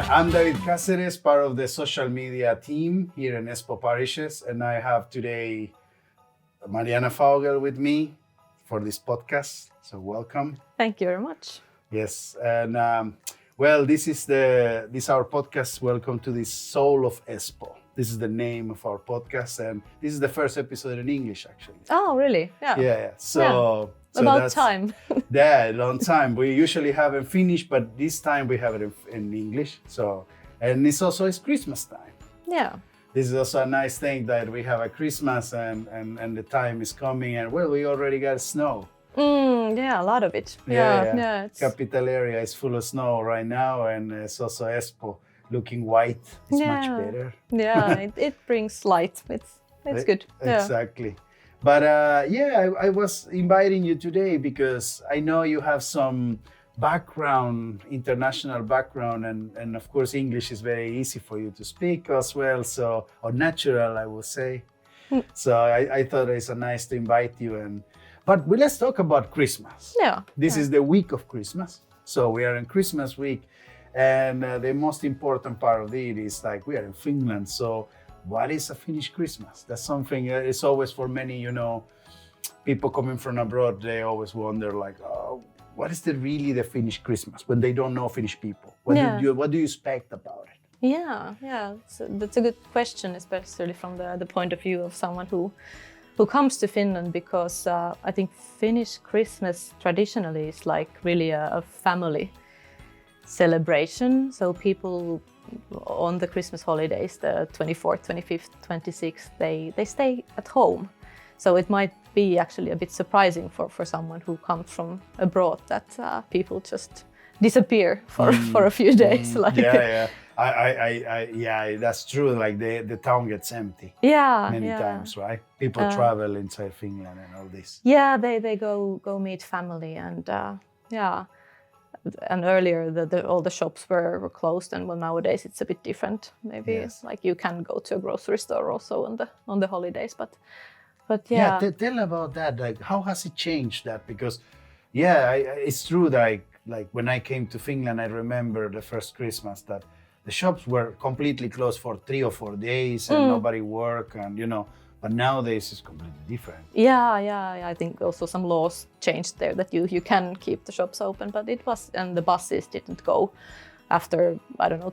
I'm David Caceres, part of the social media team here in Espoo parishes, and I have today Marjaana Faugel with me for this podcast. So welcome. Thank you very much. Yes, and well, this is our podcast. Welcome to this Soul of Espoo. This is the name of our podcast, and this is the first episode in English, actually. Oh, really? Yeah. Yeah. So about that's, time. Yeah, long time. We usually have it in Finnish, but this time we have it in English. So, and it's Christmas time. Yeah. This is also a nice thing that we have a Christmas and the time is coming, and well, we already got snow. Yeah, a lot of it. Yeah. It's... Capital area is full of snow right now, and it's also Espoo looking white. It's much better. Yeah, it brings light. It's good. Exactly. But I was inviting you today because I know you have some background, international background, and of course English is very easy for you to speak as well, so, or natural, I would say. So I thought it's nice to invite you. But let's talk about Christmas. Yeah. This is the week of Christmas. So we are in Christmas week, and the most important part of it is like we are in Finland. So what is a Finnish Christmas? That's something it's always for many, people coming from abroad, they always wonder like, oh, what is really the Finnish Christmas when they don't know Finnish people? What do you expect about it? Yeah. So that's a good question, especially from the point of view of someone who comes to Finland, because I think Finnish Christmas traditionally is like really a family celebration. So people on the Christmas holidays, the 24th, 25th, 26th, they stay at home. So it might be actually a bit surprising for someone who comes from abroad that people just disappear for a few days. Yeah, that's true. Like the town gets empty. Many times, right? People travel inside Finland and all this. Yeah, they go meet family, and And earlier, all the shops were closed, and nowadays it's a bit different. Maybe it's like you can go to a grocery store also on the holidays, but yeah. Tell about that. Like, how has it changed that? Because, it's true that like when I came to Finland, I remember the first Christmas that the shops were completely closed for 3 or 4 days, and nobody worked, and But nowadays it's completely different. Yeah. I think also some laws changed there that you can keep the shops open, but and the buses didn't go after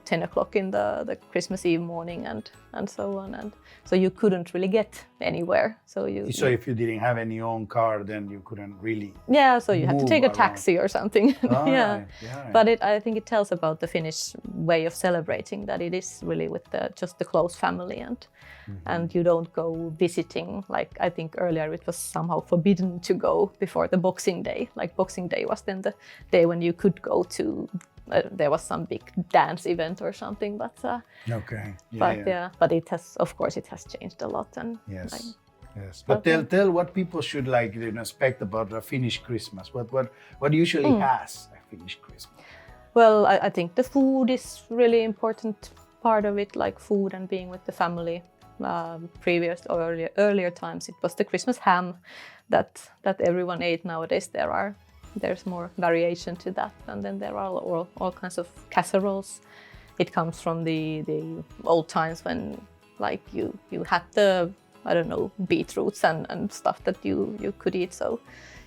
10 o'clock in the Christmas Eve morning and so on, and so you couldn't really get anywhere. So if you didn't have any own car, then you couldn't really. Yeah, so you had to take a taxi or something. Yeah. But I think it tells about the Finnish way of celebrating, that it is really with just the close family, and you don't go visiting. Like I think earlier it was somehow forbidden to go before the Boxing Day. Like Boxing Day was then the day when you could go to. There was some big dance event or something, but but it has changed a lot. And yes. But tell what people should expect about a Finnish Christmas. What usually has a Finnish Christmas? Well, I think the food is really important part of it, like food and being with the family. Earlier times it was the Christmas ham that everyone ate. Nowadays there's more variation to that, and then there are all kinds of casseroles. It comes from the old times when like you had the beetroots and stuff that you could eat, so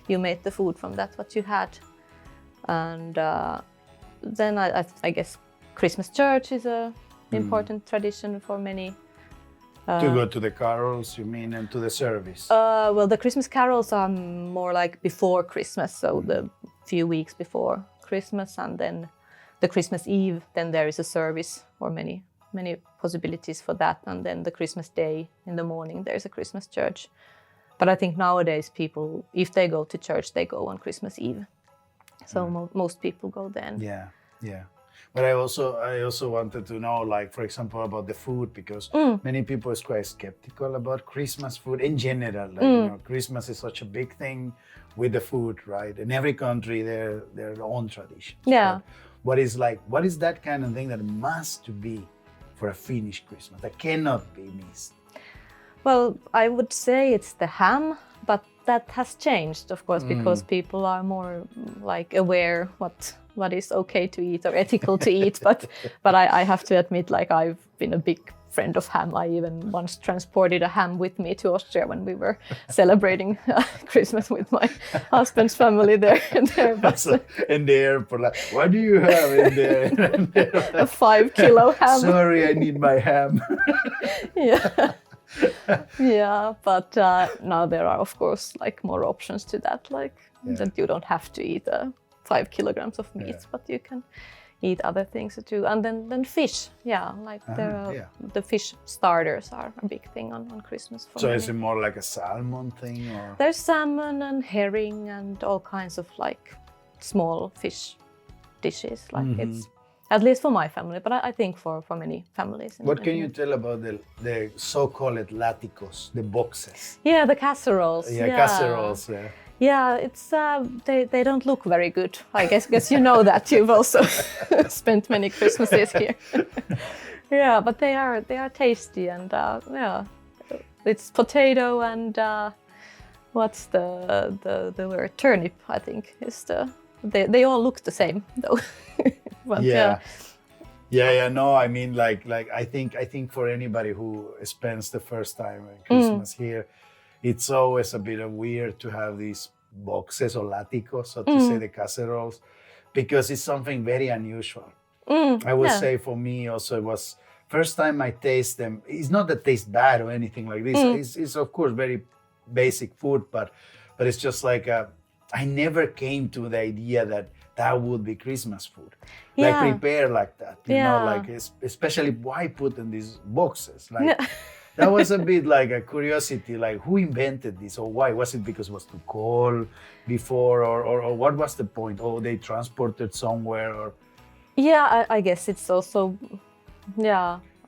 you made the food from that what you had. And then I guess Christmas church is a important tradition for many. To go to the carols, you mean, and to the service? Well, the Christmas carols are more like before Christmas, so the few weeks before Christmas, and then the Christmas Eve, then there is a service, or many possibilities for that, and then the Christmas Day in the morning there's a Christmas church. But I think nowadays people, if they go to church, they go on Christmas Eve. So most people go then. Yeah. But I also wanted to know, like, for example, about the food, because many people is quite skeptical about Christmas food in general. Like, Christmas is such a big thing with the food, right? In every country, their own traditions. Yeah. But what is that kind of thing that must be for a Finnish Christmas that cannot be missed? Well, I would say it's the ham, but that has changed, of course, because people are more like aware what is okay to eat or ethical to eat, but I have to admit, like, I've been a big friend of ham. I even once transported a ham with me to Austria when we were celebrating Christmas with my husband's family there. So, in the airport, like, what do you have in there? A 5 kilo ham. Sorry, I need my ham. Yeah. Yeah, but now there are, of course, like more options to that, like that you don't have to eat 5 kilograms of meat, but you can eat other things too. And then fish, like the fish starters are a big thing on Christmas. For so is it more like a salmon thing? Or? There's salmon and herring and all kinds of like small fish dishes. Like it's, at least for my family, but I think for many families. What can you tell about the so-called laticos, the boxes? Yeah, the casseroles. Yeah, casseroles. Yeah. Yeah, it's they don't look very good. I guess you know that. You've also spent many Christmases here. Yeah, but they are tasty, and it's potato and what's the word? Turnip, I think is the. They all look the same though. But, no, I mean like I think for anybody who spends the first time at Christmas here, it's always a bit of weird to have these boxes or laticos, so to say, the casseroles, because it's something very unusual. I would say for me also it was first time I taste them. It's not that taste bad or anything like this. It's of course very basic food, but it's just like I never came to the idea that would be Christmas food, like prepared like that, you know, like especially why put in these boxes, like that was a bit like a curiosity, like who invented this or why? Was it because it was too cold before, or what was the point? Oh, they transported somewhere, or I guess it's also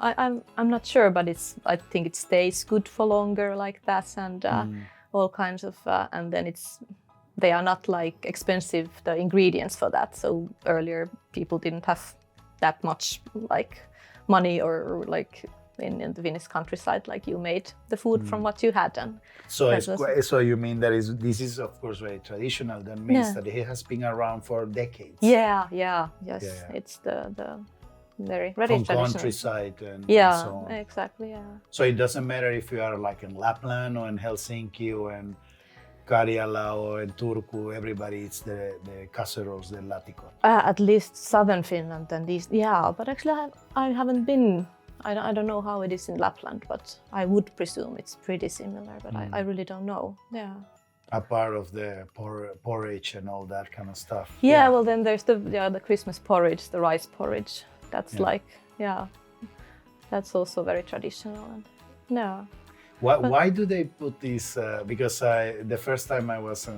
I'm not sure, but I think it stays good for longer like that, and all kinds of and then they are not like expensive, the ingredients for that. So earlier people didn't have that much like money or like in the Finnish countryside, like you made the food from what you had. And so you mean this is of course very traditional. That means that it has been around for decades. Yes. It's the very from traditional countryside and so on. Exactly. So it doesn't matter if you are like in Lapland or in Helsinki or in Karjala or in Turku, everybody eats the casseroles, the latikot. At least southern Finland and these, but actually I haven't been. I don't know how it is in Lapland, but I would presume it's pretty similar. But I really don't know. Yeah. A part of the porridge and all that kind of stuff. Yeah. Well, then there's the Christmas porridge, the rice porridge. That's that's also very traditional. And, Why do they put these? Because the first time I was,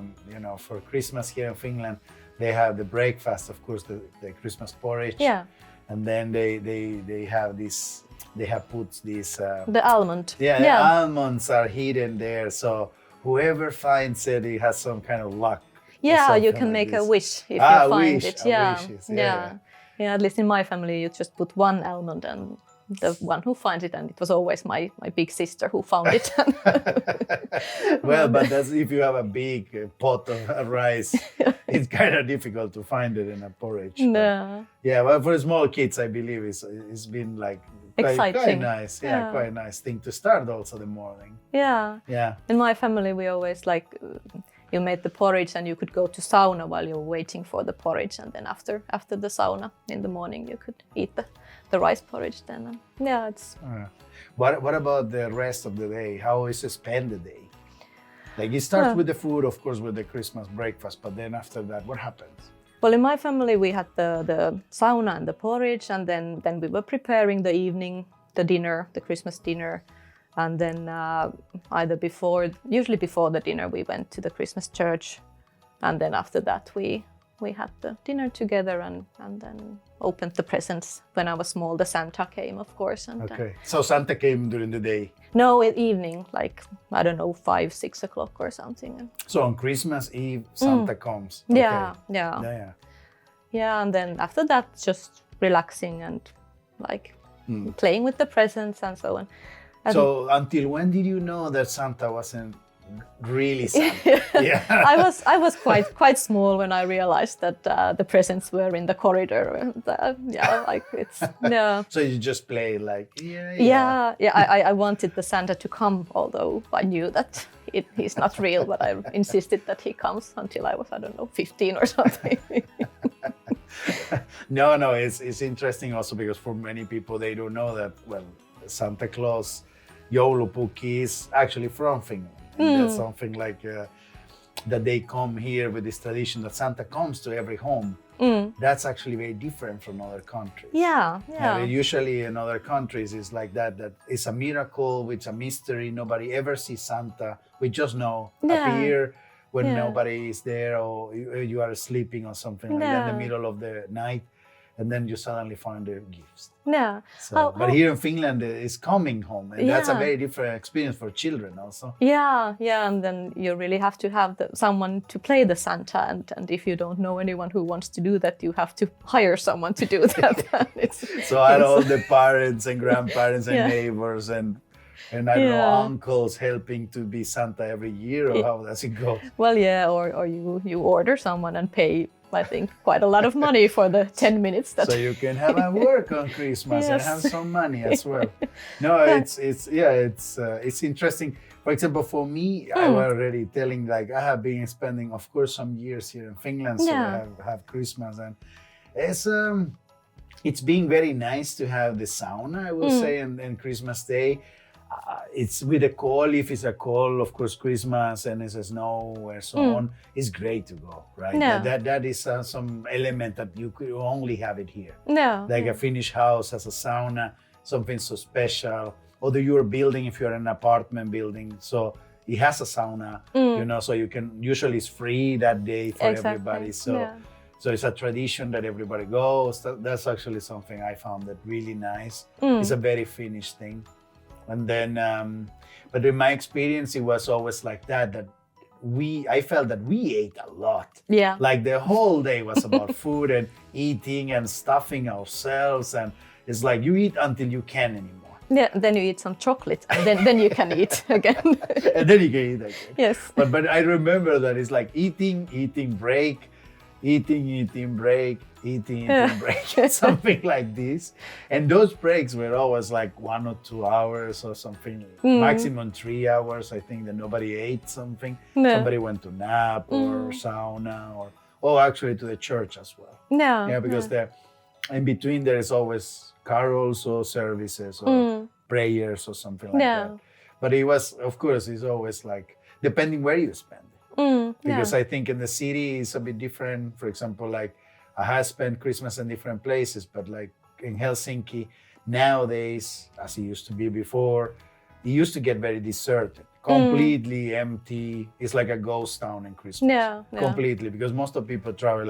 for Christmas here in Finland, they have the breakfast, of course, the Christmas porridge. Yeah. And then they have this. They have put these. The almond. The almonds are hidden there, so whoever finds it, it has some kind of luck. Yeah, you can make a wish if you find it. Yeah. At least in my family, you just put one almond and the one who finds it, and it was always my big sister who found it. Well, but that's if you have a big pot of rice, it's kind of difficult to find it in a porridge. No. Well, for small kids, I believe it's been like exciting. Quite nice. Quite nice thing to start also the morning. Yeah. In my family, we always like you made the porridge and you could go to sauna while you're waiting for the porridge, and then after the sauna in the morning you could eat the rice porridge then. It's. What about the rest of the day? How is it spent the day? Like it starts with the food, of course, with the Christmas breakfast, but then after that, what happens? Well, in my family, we had the sauna and the porridge, and then we were preparing the evening, the dinner, the Christmas dinner. And then usually before the dinner, we went to the Christmas church. And then after that, we had the dinner together and then opened the presents. When I was small, the Santa came, of course. And, so Santa came during the day? No, in evening, like, I don't know, 5, 6 o'clock or something. So on Christmas Eve, Santa comes? Okay. Yeah, and then after that, just relaxing and like playing with the presents and so on. So until when did you know that Santa wasn't really sad. Yeah. I was quite small when I realized that the presents were in the corridor. And, So you just play like I wanted the Santa to come, although I knew that he's not real, but I insisted that he comes until I was, I don't know, 15 or something. No, it's interesting also because for many people they don't know that, well, Santa Claus, joulupukki is actually from Finland. And that's something like that they come here with this tradition that Santa comes to every home. That's actually very different from other countries. Yeah. Usually in other countries it's like that it's a miracle, it's a mystery. Nobody ever sees Santa. We just know appear when nobody is there, or you are sleeping or something like that in the middle of the night, and then you suddenly find the gifts. Yeah. So, but here in Finland, it's coming home, and that's a very different experience for children also. Yeah, and then you really have to have someone to play the Santa, and if you don't know anyone who wants to do that, you have to hire someone to do that. So I had all the parents and grandparents and neighbors and I don't know, uncles helping to be Santa every year, or how does it go? Well, or you order someone and pay, I think, quite a lot of money for the 10 minutes. So you can have a work on Christmas and have some money as well. No, it's interesting. For example, for me, I was already telling, like, I have been spending, of course, some years here in Finland, so I have Christmas, and it's been very nice to have the sauna, I will say, and Christmas Day. It's with a cold, if it's a cold, of course, Christmas and it's a snow or so on, it's great to go, right? No. That is some element that you could only have it here. No. Like a Finnish house has a sauna, something so special. Or you're building, if you're in an apartment building, so it has a sauna, so you can, usually it's free that day for everybody. So it's a tradition that everybody goes. That's actually something I found that really nice. It's a very Finnish thing. And then, but in my experience, it was always like that I felt that we ate a lot. Yeah. Like the whole day was about food and eating and stuffing ourselves. And it's like you eat until you can't anymore. Yeah, then you eat some chocolate and then you can eat again. And then you can eat again. Yes. But I remember that it's like eating, break, eating, break, break, something like this. And those breaks were always like 1 or 2 hours or something, maximum 3 hours. I think that nobody ate something. No. Somebody went to nap or sauna or actually to the church as well. No. Yeah, because in between there is always carols or services or prayers or something like that. But it was, of course, it's always like, depending where you spend it. Because I think in the city it's a bit different. For example, like I have spent Christmas in different places, but like in Helsinki nowadays, as it used to be before, it used to get very deserted, completely empty. It's like a ghost town in Christmas, completely, because most of people travel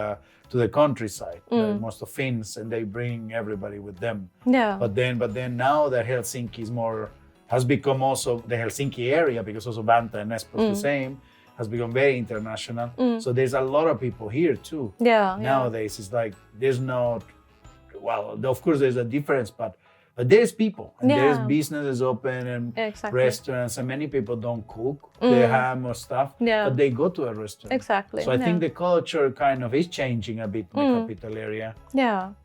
to the countryside, most of Finns, and they bring everybody with them. But then now that Helsinki has become also the Helsinki area, because also Vantaa and Espoo is the same, has become very international. So there's a lot of people here too. Nowadays, it's like there's no, well, of course there's a difference, but there's people and there's businesses open and restaurants, and many people don't cook the ham or stuff, but they go to a restaurant. Exactly. So I think the culture kind of is changing a bit in the capital area.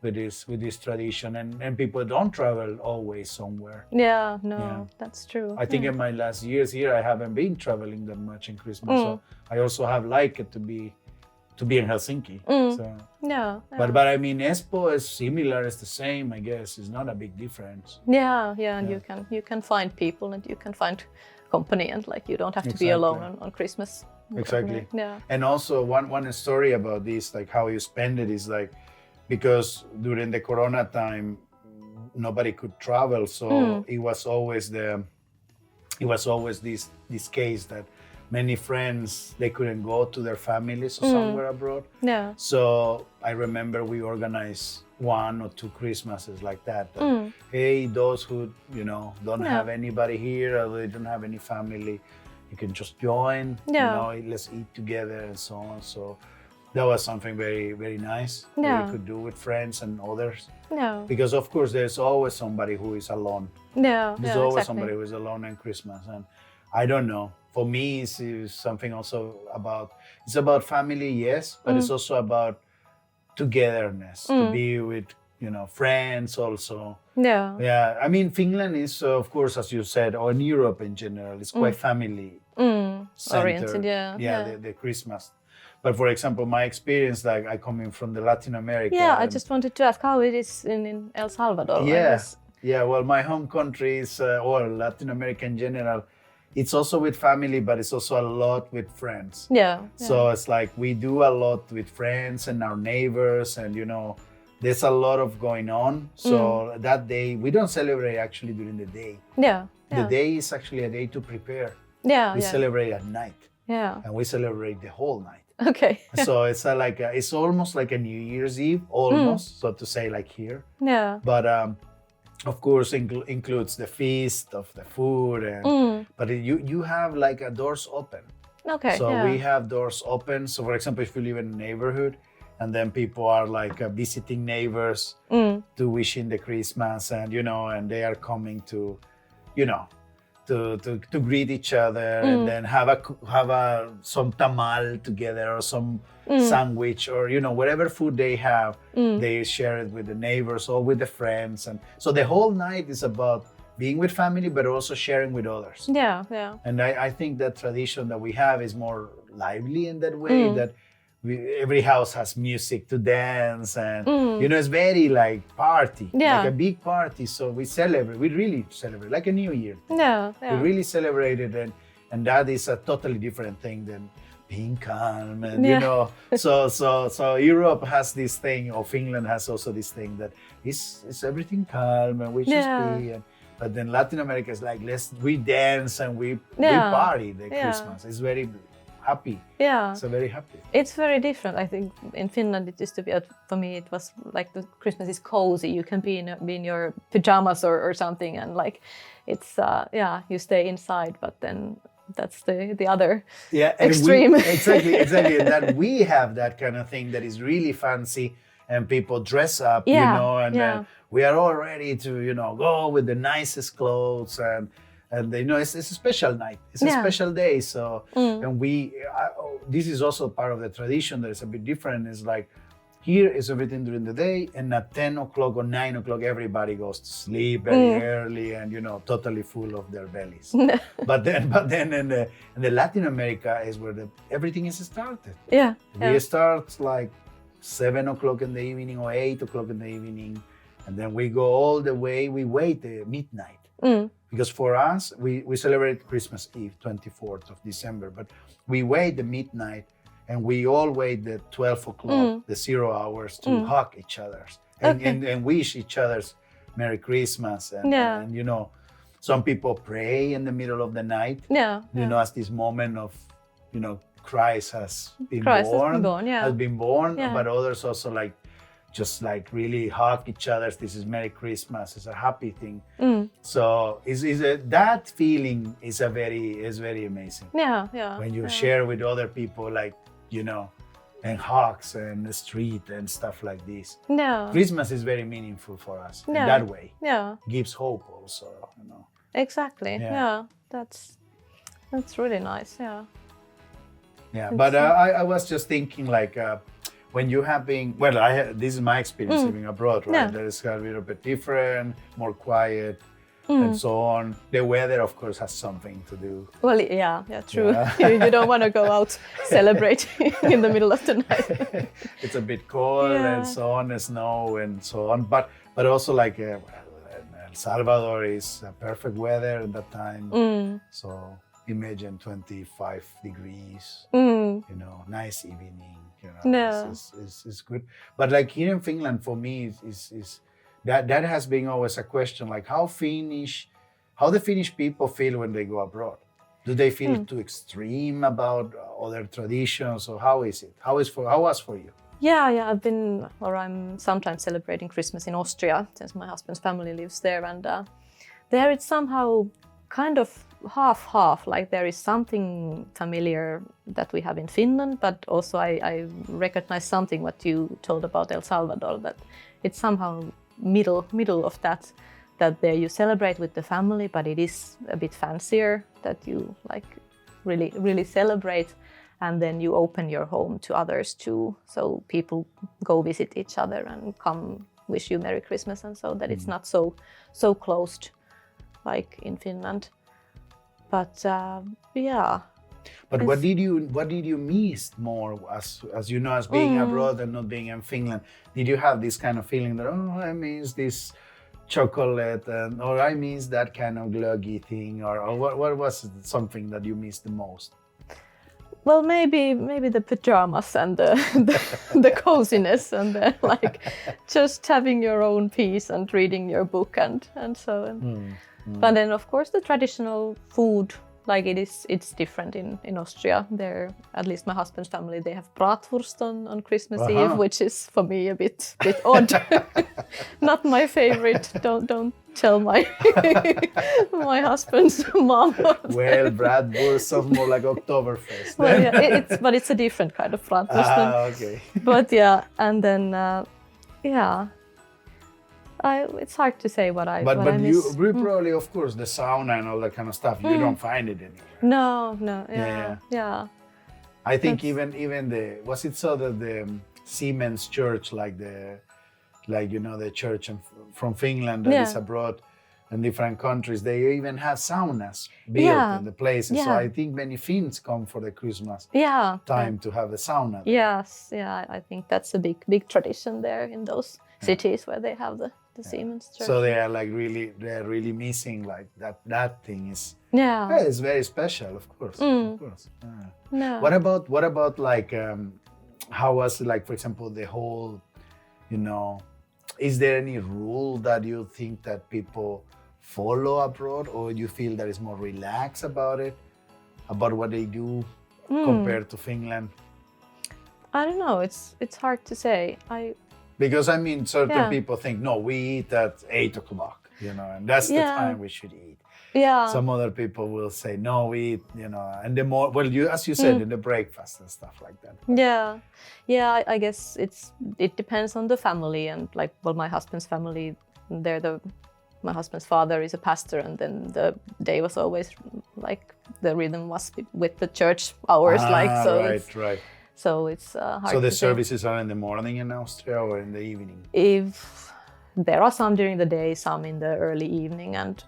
With this tradition, and people don't travel always somewhere. That's true. I think in my last years here, I haven't been traveling that much in Christmas. So I also have liked it to be in Helsinki. But I mean, Espoo is similar, it's the same, I guess. It's not a big difference. And you can find people and you can find company, and like you don't have to be alone on Christmas. Exactly. And also one story about this, like how you spend it, is like, because during the Corona time, nobody could travel, so it was always this case that many friends, they couldn't go to their families or somewhere abroad. So I remember we organized 1 or 2 Christmases like that. Hey, those who don't have anybody here, or they don't have any family, you can just join. Let's eat together and so on. So that was something very, very nice that we could do with friends and others. Because of course there's always somebody who is alone. There's always somebody who is alone on Christmas, and I don't know. For me, it's something also it's about family, yes, but it's also about togetherness, to be with, friends also. Yeah. Yeah, I mean, Finland is, of course, as you said, or in Europe in general, it's quite family Oriented, the Christmas. But for example, my experience, like I coming from the Latin America. Yeah, I just wanted to ask how it is in El Salvador. Yeah, well, my home country is, or Latin America in general, it's also with family, but it's also a lot with friends. Yeah. So it's like we do a lot with friends and our neighbors, and there's a lot of going on. So that day, we don't celebrate actually during the day. Yeah. The day is actually a day to prepare. Yeah. We celebrate at night. Yeah. And we celebrate the whole night. Okay. So it's it's almost like a New Year's Eve, almost, so to say, like here. Yeah. But of course, includes the feast of the food, and but you have like doors open. Okay. So we have doors open. So for example, if you live in a neighborhood, and then people are like visiting neighbors to wish in the Christmas, and and they are coming to, to greet each other, and then have some tamal together, or some sandwich, or whatever food they have, they share it with the neighbors or with the friends, and so the whole night is about being with family, but also sharing with others. Yeah. And I think that tradition that we have is more lively in that way, that every house has music to dance, and it's very like party, like a big party. So we really celebrate like a New Year. Yeah. We really celebrate it, and that is a totally different thing than being calm, and so Europe has this thing, or Finland has also this thing that is everything calm, and we just be. But then Latin America is like, we dance and we party the Christmas. It's very happy. Yeah. So very happy. It's very different. I think in Finland it used to be, for me it was like the Christmas is cozy. You can be in your pajamas or something, and like it's you stay inside, but then that's the other extreme. Exactly. And that we have that kind of thing that is really fancy, and people dress up, and then we are all ready to, go with the nicest clothes, and it's a special night. It's a special day. So, and this is also part of the tradition that is a bit different. It's like, here is everything during the day, and at 10 o'clock or 9 o'clock, everybody goes to sleep very early, and totally full of their bellies. But then in the Latin America is where everything is started. Yeah. We start like 7 o'clock in the evening or 8 o'clock in the evening, and then we go all the way. We wait midnight. Because for us, we celebrate Christmas Eve, 24th of December, but we wait the midnight, and we all wait the 12 o'clock, the 0 hours, to hug each other and wish each other's Merry Christmas. And some people pray in the middle of the night, as this moment of, Christ has been born, but others also just really hug each other. This is Merry Christmas. It's a happy thing. So that feeling is very amazing. Yeah. When you share with other people, and hugs and the street and stuff like this. Yeah. Christmas is very meaningful for us in that way. Yeah. Gives hope also. Exactly. Yeah. That's really nice. Yeah. Yeah, but I was just thinking when you have been, this is my experience living abroad, right? That is a little bit different, more quiet, and so on. The weather, of course, has something to do. Well, yeah, true. Yeah. You don't want to go out celebrating in the middle of the night. It's a bit cold and so on, and snow and so on. But also El Salvador is perfect weather at that time. So imagine 25 degrees, nice evening. It's good. But here in Finland, for me, is that has been always a question, how the Finnish people feel when they go abroad. Do they feel too extreme about other traditions, or how is it? How was for you? Yeah, I'm sometimes celebrating Christmas in Austria, since my husband's family lives there, and there it's somehow kind of half, like there is something familiar that we have in Finland, but also I recognize something what you told about El Salvador, that it's somehow middle of that. that there you celebrate with the family, but it is a bit fancier, that you like really celebrate, and then you open your home to others too, so people go visit each other and come wish you Merry Christmas, and so that it's not so closed like in Finland. But yeah. But what did you miss more as you know, as being abroad and not being in Finland? Did you have this kind of feeling that I miss this chocolate, or I miss that kind of glöggy thing, or what was something that you missed the most? Well, maybe the pajamas and the coziness and the, like just having your own peace and reading your book and so on. But then of course the traditional food, like it's different in Austria. There, at least my husband's family, they have bratwurst on Christmas Eve, which is for me a bit odd. Not my favorite. Don't tell my my husband's mom. Well, bratwurst sounds more like Oktoberfest. Well, yeah, but it's a different kind of bratwurst. Okay. But yeah, and then yeah. It's hard to say what I miss. You probably, of course, the sauna and all that kind of stuff, you don't find it anywhere. No, yeah. I think even was it so that the Siemens church, like the church from Finland that is abroad in different countries, they even have saunas built in the places. Yeah. So I think many Finns come for the Christmas time to have a sauna. Yes, I think that's a big tradition there in those cities where they have the Siemens church. So they are they're really missing like that thing is. Yeah, it's very special, of course. Of course. No. What about like how was like, for example, the whole, is there any rule that you think that people follow abroad, or you feel that it's more relaxed about it, about what they do compared to Finland? I don't know. It's hard to say. Because I mean, certain people think, no, we eat at 8 o'clock, and that's the time we should eat. Yeah. Some other people will say, no, we eat, and the more, as you said, in the breakfast and stuff like that. Yeah. I guess it depends on the family, and like, well, my husband's family, my husband's father is a pastor, and then the day was always like the rhythm was with the church hours, Right. So it's hard. So the services are in the morning in Austria or in the evening? If there are some during the day, some in the early evening, and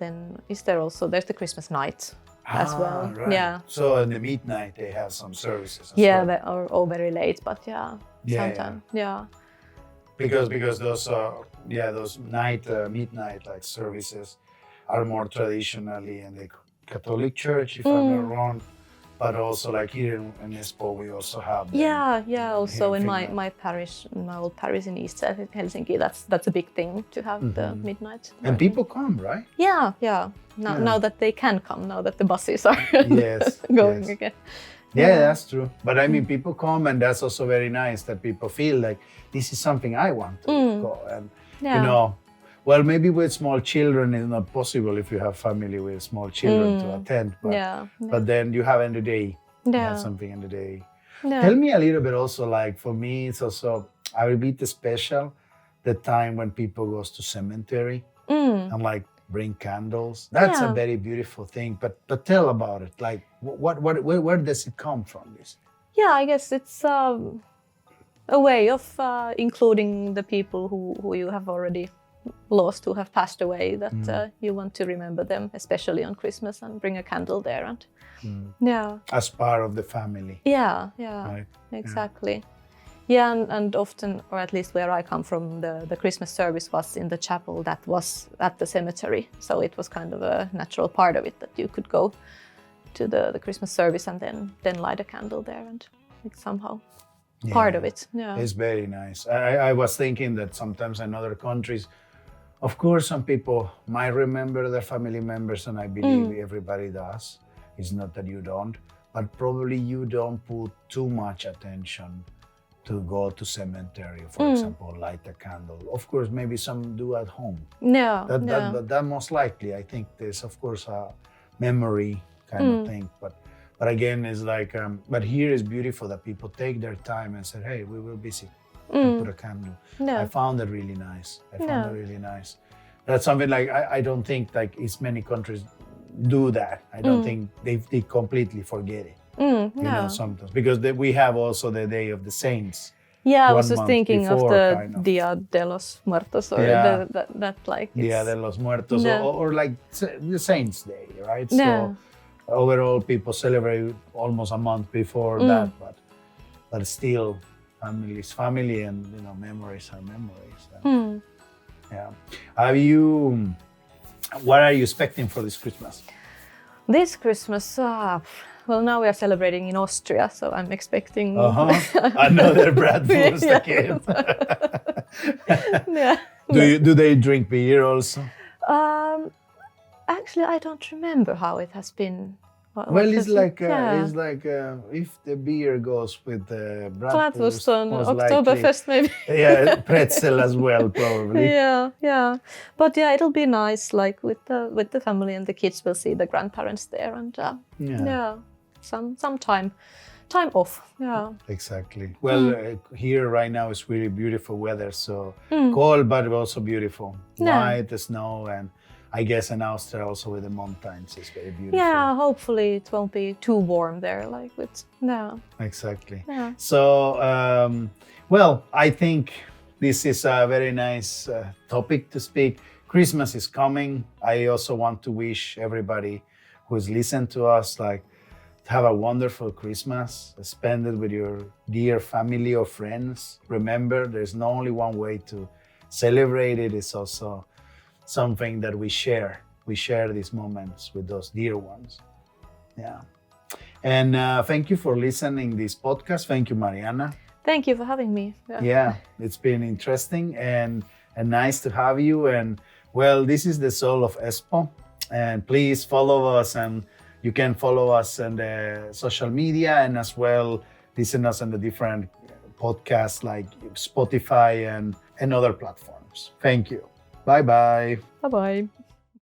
then there's the Christmas night as well. Right. Yeah. So in the midnight they have some services as well. They are all very late, but sometimes. Yeah. Because those midnight like services are more traditionally in the Catholic Church, if I'm not wrong. But also, like here in Espoo, we also have. Also in my parish, my old parish in East Helsinki, that's a big thing to have the midnight. And people come, right? Yeah. Now that they can come, now that the buses are going again. Yeah, that's true. But I mean, people come, and that's also very nice that people feel like this is something I want to go, and well, maybe with small children it's not possible if you have family with small children to attend. But then you have in the day, something in the day. Tell me a little bit also, like for me, it's also a bit special the time when people goes to cemetery and like bring candles. That's a very beautiful thing. But tell about it. Like where does it come from? This? Yeah, I guess it's a way of including the people who you have already lost, who have passed away, that you want to remember them, especially on Christmas, and bring a candle there and as part of the family. Right. Exactly. And often, or at least where I come from, the Christmas service was in the chapel that was at the cemetery, so it was kind of a natural part of it that you could go to the Christmas service and then light a candle there, and it's somehow part of it. It's very nice. I was thinking that sometimes in other countries, of course, some people might remember their family members, and I believe everybody does. It's not that you don't, but probably you don't put too much attention to go to cemetery, for example, light a candle. Of course, maybe some do at home. That most likely, I think there's of course a memory kind of thing, but again, it's like, but here is beautiful that people take their time and say, hey, we were busy. And put a candle. I found it really nice. That's something like I don't think like as many countries do that. I don't think they completely forget it. You know, sometimes because we have also the Day of the Saints. Yeah, I was 1 just month thinking of before, the kind of. Dia de los Muertos, or that like Dia de los Muertos, or like the Saints' Day, right? Yeah. So overall, people celebrate almost a month before that, but still, family is family, and you know, memories are memories. And, yeah. What are you expecting for this Christmas? This Christmas, well, now we are celebrating in Austria, so I'm expecting Another bratwurst again. Yeah. Do they drink beer also? Actually, I don't remember how it has been. Well, it's like if the beer goes with the bratwurst on most Oktoberfest, maybe. Yeah, pretzel as well, probably. Yeah. But yeah, it'll be nice, like with the family, and the kids will see the grandparents there, and some time off. Yeah. Exactly. Well, here right now it's really beautiful weather, so cold but also beautiful. White, the snow, and I guess in Austria also with the mountains is very beautiful. Yeah, hopefully it won't be too warm there, like with Exactly. Yeah. So, well, I think this is a very nice topic to speak. Christmas is coming. I also want to wish everybody who's listened to us, like, have a wonderful Christmas. Spend it with your dear family or friends. Remember, there's not only one way to celebrate it. It's also something that we share. We share these moments with those dear ones. Yeah. And thank you for listening this podcast. Thank you, Marjaana. Thank you for having me. Yeah, it's been interesting and nice to have you. And well, this is the Soul of Espoo. And please follow us, and you can follow us on the social media, and as well listen us on the different podcasts like Spotify and other platforms. Thank you. Bye-bye. Bye-bye.